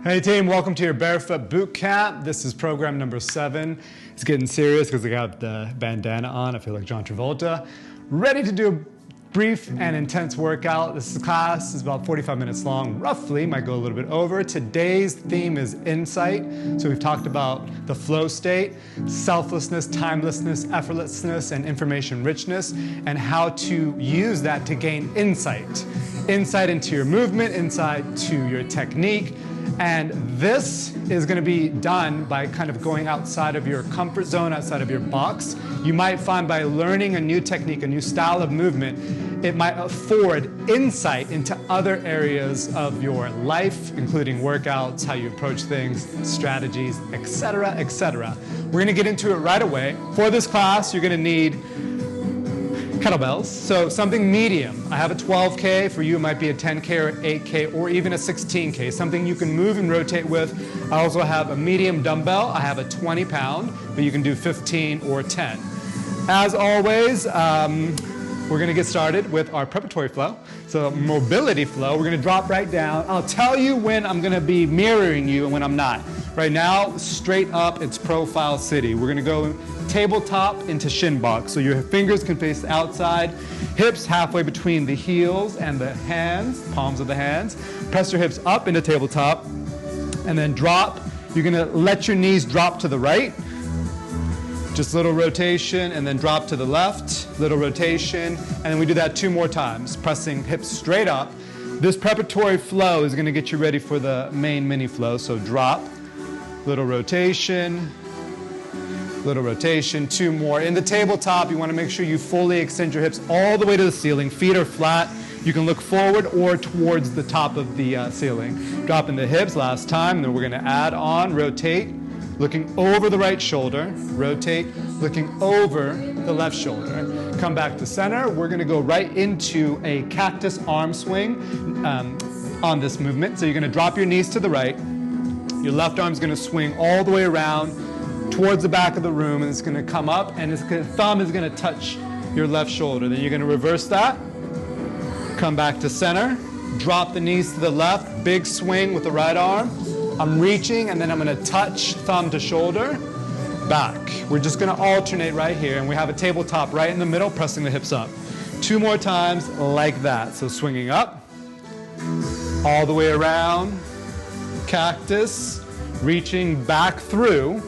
Hey team, welcome to your Barefoot Bootcamp. This is program number 7. It's getting serious because I got the bandana on. I feel like John Travolta. Ready to do a brief and intense workout. This class is about 45 minutes long, roughly, might go a little bit over. Today's theme is insight. So we've talked about the flow state, selflessness, timelessness, effortlessness, and information richness, and how to use that to gain insight. Insight into your movement, insight to your technique. And this is going to be done by kind of going outside of your comfort zone, outside of your box. You might find by learning a new technique, a new style of movement, it might afford insight into other areas of your life, including workouts, how you approach things, strategies, etc., etc. We're going to get into it right away. For this class, you're going to need kettlebells, so something medium. I have a 12K, for you it might be a 10K or 8K or even a 16K, something you can move and rotate with. I also have a medium dumbbell. I have a 20 pound, but you can do 15 or 10. As always, we're gonna get started with our preparatory flow. So mobility flow, we're gonna drop right down. I'll tell you when I'm gonna be mirroring you and when I'm not. Right now, straight up, it's profile city. We're gonna go tabletop into shin box. So your fingers can face outside, hips halfway between the heels and the hands, palms of the hands. Press your hips up into tabletop and then drop. You're gonna let your knees drop to the right. Just little rotation and then drop to the left, little rotation, and then we do that 2 more times, pressing hips straight up. This preparatory flow is gonna get you ready for the main mini flow. So drop, little rotation, 2 more. In the tabletop, you want to make sure you fully extend your hips all the way to the ceiling. Feet are flat. You can look forward or towards the top of the ceiling. Dropping the hips last time, and then we're going to add on, rotate, looking over the right shoulder, rotate, looking over the left shoulder. Come back to center. We're going to go right into a cactus arm swing on this movement. So you're going to drop your knees to the right. Your left arm is going to swing all the way around towards the back of the room, and it's going to come up, and thumb is going to touch your left shoulder. Then you're going to reverse that, come back to center, drop the knees to the left, big swing with the right arm. I'm reaching, and then I'm going to touch thumb to shoulder, back. We're just going to alternate right here, and we have a tabletop right in the middle, pressing the hips up. 2 more times like that. So swinging up, all the way around, cactus, reaching back through.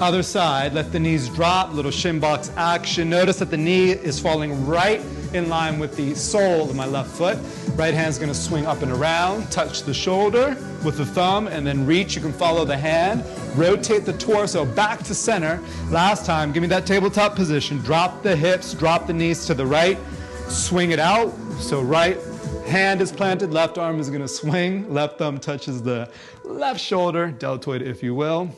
Other side, let the knees drop, little shin box action. Notice that the knee is falling right in line with the sole of my left foot. Right hand's gonna swing up and around, touch the shoulder with the thumb, and then reach. You can follow the hand, rotate the torso back to center. Last time, give me that tabletop position. Drop the hips, drop the knees to the right, swing it out. So right hand is planted, left arm is gonna swing, left thumb touches the left shoulder, deltoid if you will.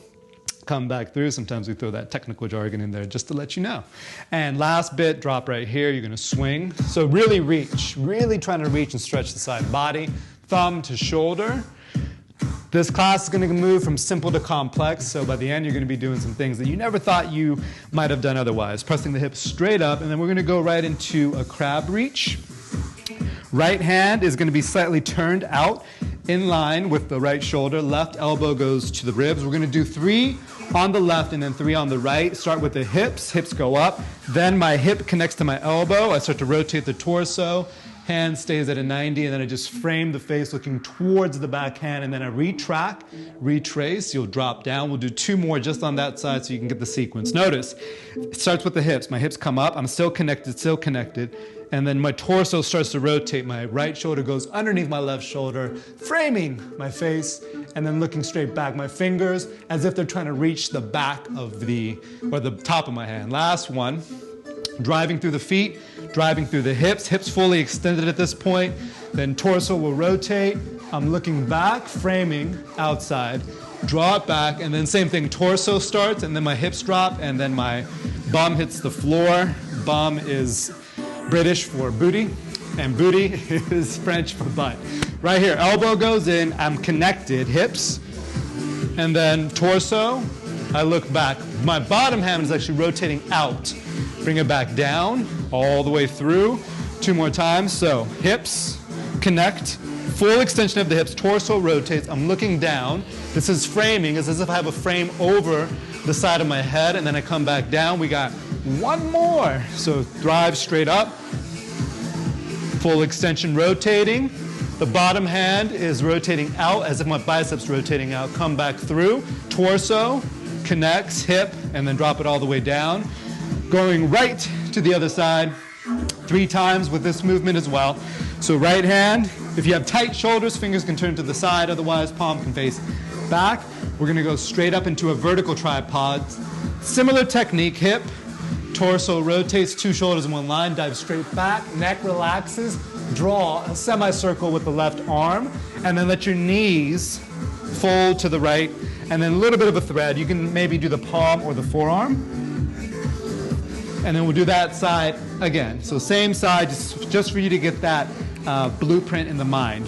Come back through. Sometimes we throw that technical jargon in there just to let you know. And last bit, drop right here. You're going to swing. So really reach, really trying to reach and stretch the side body. Thumb to shoulder. This class is going to move from simple to complex. So by the end, you're going to be doing some things that you never thought you might have done otherwise. Pressing the hips straight up, and then we're going to go right into a crab reach. Right hand is going to be slightly turned out in line with the right shoulder. Left elbow goes to the ribs. We're going to do 3 on the left and then 3 on the right. Start with the hips. Hips go up. Then my hip connects to my elbow. I start to rotate the torso. Hand stays at a 90, and then I just frame the face looking towards the back hand, and then I retract, retrace. You'll drop down. We'll do 2 more just on that side so you can get the sequence. Notice, it starts with the hips. My hips come up. I'm still connected. And then my torso starts to rotate. My right shoulder goes underneath my left shoulder, framing my face, and then looking straight back. My fingers as if they're trying to reach the back of the top of my hand. Last one, driving through the feet, driving through the hips. Hips fully extended at this point. Then torso will rotate. I'm looking back, framing outside. Draw it back, and then same thing. Torso starts, and then my hips drop, and then my bum hits the floor. Bum is British for booty, and booty is French for butt. Right here, elbow goes in, I'm connected, hips, and then torso, I look back. My bottom hand is actually rotating out. Bring it back down, all the way through. 2 more times, so hips, connect, Full extension of the hips, torso rotates, I'm looking down. This is framing, it's as if I have a frame over the side of my head, and then I come back down. We got one more. So drive straight up. Full extension rotating. The bottom hand is rotating out as if my biceps rotating out. Come back through. Torso connects, hip, and then drop it all the way down. Going right to the other side 3 times with this movement as well. So right hand, if you have tight shoulders, fingers can turn to the side, otherwise palm can face back. We're gonna go straight up into a vertical tripod. Similar technique, hip, torso rotates, 2 shoulders in one line, dive straight back, neck relaxes, draw a semicircle with the left arm, and then let your knees fold to the right, and then a little bit of a thread. You can maybe do the palm or the forearm. And then we'll do that side again. So same side, just for you to get that blueprint in the mind.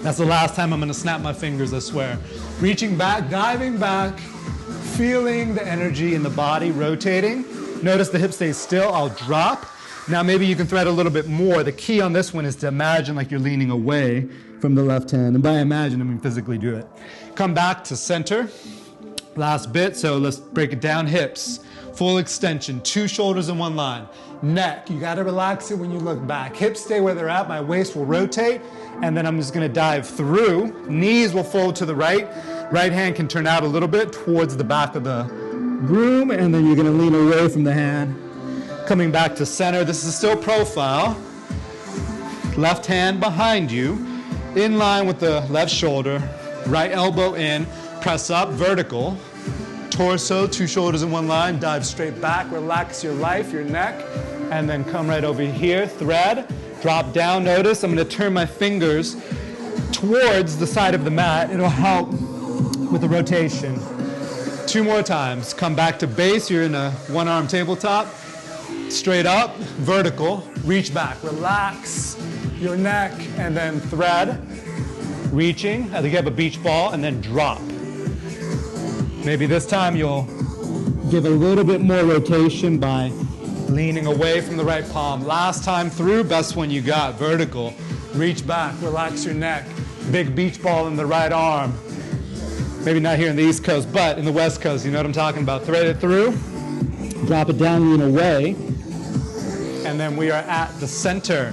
That's the last time I'm gonna snap my fingers, I swear. Reaching back, diving back, feeling the energy in the body rotating. Notice the hips stay still, I'll drop. Now maybe you can thread a little bit more. The key on this one is to imagine like you're leaning away from the left hand. And by imagine, I mean physically do it. Come back to center. Last bit, so let's break it down. Hips, full extension, 2 shoulders in one line. Neck, you gotta relax it when you look back. Hips stay where they're at, my waist will rotate, and then I'm just gonna dive through. Knees will fold to the right. Right hand can turn out a little bit towards the back of the room, and then you're gonna lean away from the hand. Coming back to center, this is still profile. Left hand behind you, in line with the left shoulder, right elbow in, press up, vertical. Torso, 2 shoulders in one line, dive straight back, relax your life, your neck, and then come right over here, thread, drop down. Notice I'm gonna turn my fingers towards the side of the mat. It'll help with the rotation. 2 more times. Come back to base, you're in a 1-arm tabletop. Straight up, vertical, reach back, relax your neck, and then thread, reaching, I think you have a beach ball, and then drop. Maybe this time you'll give a little bit more rotation by leaning away from the right palm. Last time through, best one you got, vertical. Reach back, relax your neck. Big beach ball in the right arm. Maybe not here in the East Coast, but in the West Coast, you know what I'm talking about. Thread it through, drop it down, lean away, and then we are at the center.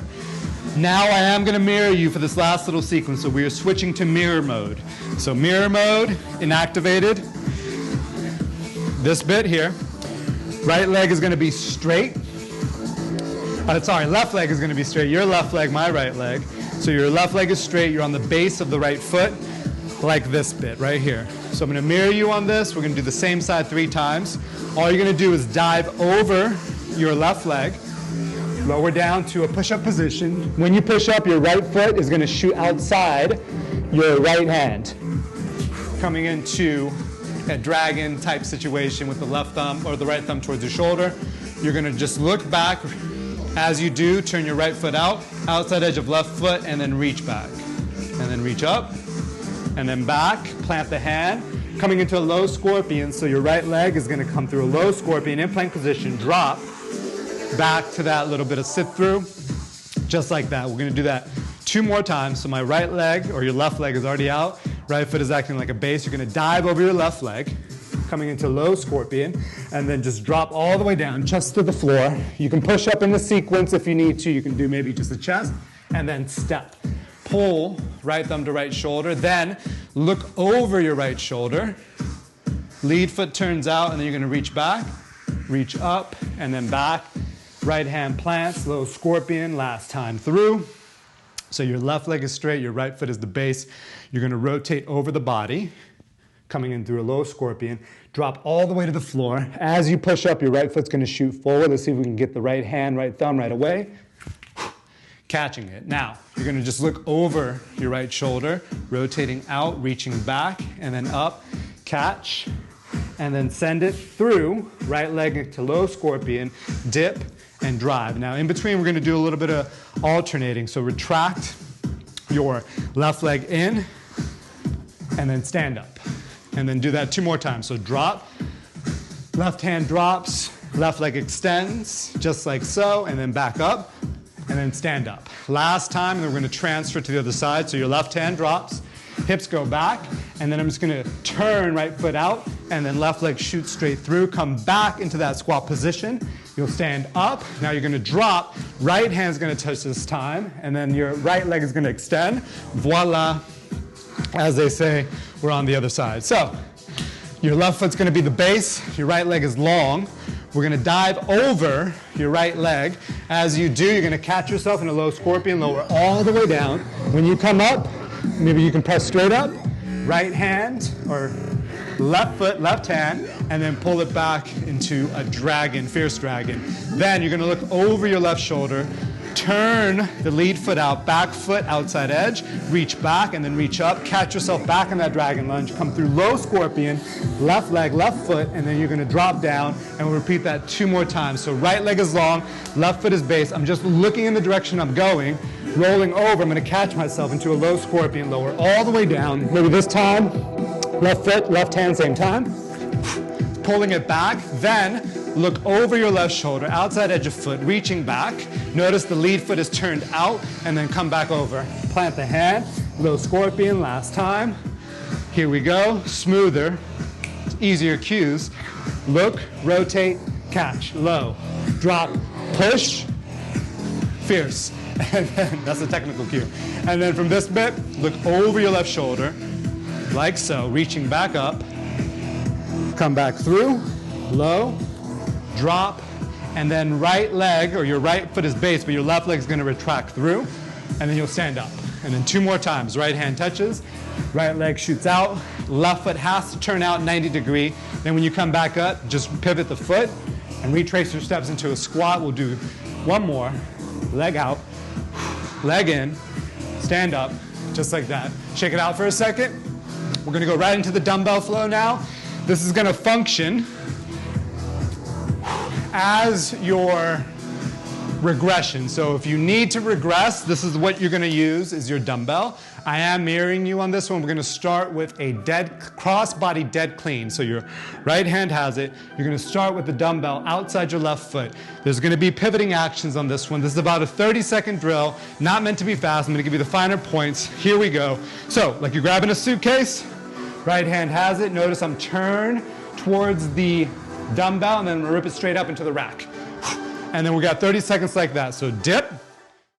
Now I am gonna mirror you for this last little sequence, so we are switching to mirror mode. So mirror mode, inactivated. This bit here, right leg is gonna be straight. Left leg is gonna be straight. Your left leg, my right leg. So your left leg is straight, you're on the base of the right foot, like this bit right here. So I'm gonna mirror you on this. We're gonna do the same side 3 times. All you're gonna do is dive over your left leg, lower down to a push-up position. When you push up, your right foot is gonna shoot outside your right hand. Coming into a dragon type situation with the left thumb or the right thumb towards your shoulder. You're gonna just look back. As you do, turn your right foot out, outside edge of left foot, and then reach back. And then reach up, and then back, plant the hand. Coming into a low scorpion, so your right leg is gonna come through a low scorpion in plank position, drop, back to that little bit of sit through, just like that. We're gonna do that 2 more times. So my right leg, or your left leg is already out, right foot is acting like a base. You're gonna dive over your left leg, coming into low scorpion, and then just drop all the way down, chest to the floor. You can push up in the sequence if you need to. You can do maybe just a chest, and then step. Pull right thumb to right shoulder, then look over your right shoulder. Lead foot turns out, and then you're gonna reach back, reach up, and then back. Right hand plants, low scorpion, last time through. So your left leg is straight, your right foot is the base. You're gonna rotate over the body, coming in through a low scorpion, drop all the way to the floor. As you push up, your right foot's gonna shoot forward. Let's see if we can get the right hand, right thumb right away. Catching it. Now, you're gonna just look over your right shoulder, rotating out, reaching back, and then up, catch, and then send it through, right leg to low scorpion, dip, and drive. Now, in between, we're gonna do a little bit of alternating. So retract your left leg in, and then stand up. And then do that 2 more times. So drop, left hand drops, left leg extends, just like so, and then back up, and and then stand up. Last time, and then we're going to transfer to the other side. So your left hand drops, hips go back, and then I'm just going to turn right foot out, and then left leg shoots straight through, come back into that squat position. You'll stand up. Now you're going to drop. Right hand's going to touch this time, and then your right leg is going to extend. Voila. As they say, we're on the other side. So your left foot's going to be the base. Your right leg is long. We're going to dive over your right leg. As you do, you're going to catch yourself in a low scorpion, lower all the way down. When you come up, maybe you can press straight up, right hand, or left foot, left hand, and then pull it back into a dragon, fierce dragon. Then you're going to look over your left shoulder, turn the lead foot out, back foot, outside edge, reach back and then reach up, catch yourself back in that dragon lunge, come through low scorpion, left leg, left foot, and then you're going to drop down, and we'll repeat that 2 more times. So right leg is long, left foot is base. I'm just looking in the direction I'm going, rolling over. I'm going to catch myself into a low scorpion, lower all the way down. Maybe this time, left foot, left hand, same time. Pulling it back, then look over your left shoulder, outside edge of foot, reaching back. Notice the lead foot is turned out, and then come back over. Plant the hand, low scorpion, last time. Here we go, smoother, easier cues. Look, rotate, catch, low, drop, push, fierce. And then, that's a technical cue. And then from this bit, look over your left shoulder, like so, reaching back up, come back through, low, drop, and then right leg, or your right foot is base, but your left leg is going to retract through, and then you'll stand up. And then 2 more times. Right hand touches, right leg shoots out, left foot has to turn out 90 degree. Then when you come back up, just pivot the foot and retrace your steps into a squat. We'll do 1 more. Leg out, leg in, stand up, just like that. Shake it out for a second. We're going to go right into the dumbbell flow now. This is going to function as your regression. So if you need to regress, this is what you're going to use, is your dumbbell. I am mirroring you on this one. We're going to start with a dead cross-body dead clean. So your right hand has it. You're going to start with the dumbbell outside your left foot. There's going to be pivoting actions on this one. This is about a 30-second drill, not meant to be fast. I'm going to give you the finer points. Here we go. So like you're grabbing a suitcase, right hand has it. Notice I'm turned towards the dumbbell, and then rip it straight up into the rack. And then we got 30 seconds like that. So dip,